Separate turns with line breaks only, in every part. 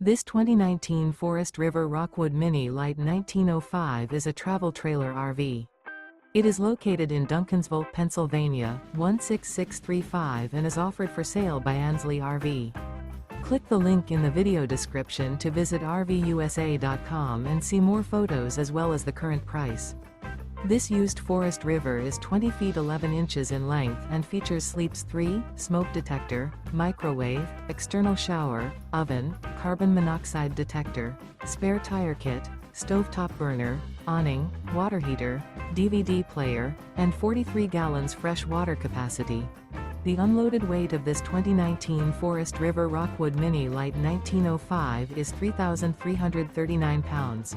This 2019 Forest River Rockwood Mini Lite 1905 is a travel trailer RV. It is located in Duncansville, Pennsylvania, 16635 and is offered for sale by Ansley RV. Click the link in the video description to visit RVUSA.com and see more photos as well as the current price. This used Forest River is 20 feet 11 inches in length and features sleeps 3, smoke detector, microwave, external shower, oven, carbon monoxide detector, spare tire kit, stovetop burner, awning, water heater, DVD player, and 43 gallons fresh water capacity. The unloaded weight of this 2019 Forest River Rockwood Mini Lite 1905 is 3,339 pounds.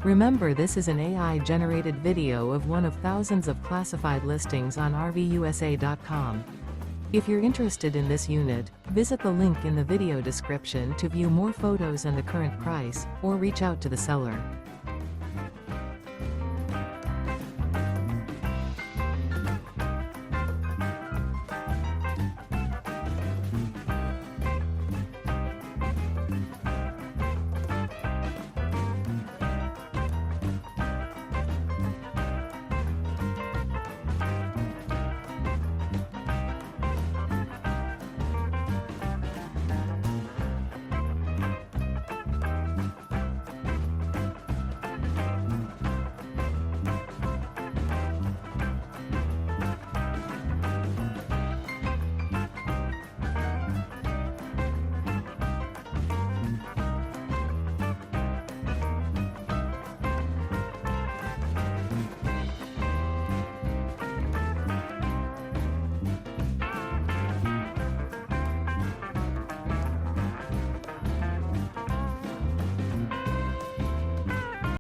Remember, this is an AI-generated video of one of thousands of classified listings on RVUSA.com. If you're interested in this unit, visit the link in the video description to view more photos and the current price, or reach out to the seller.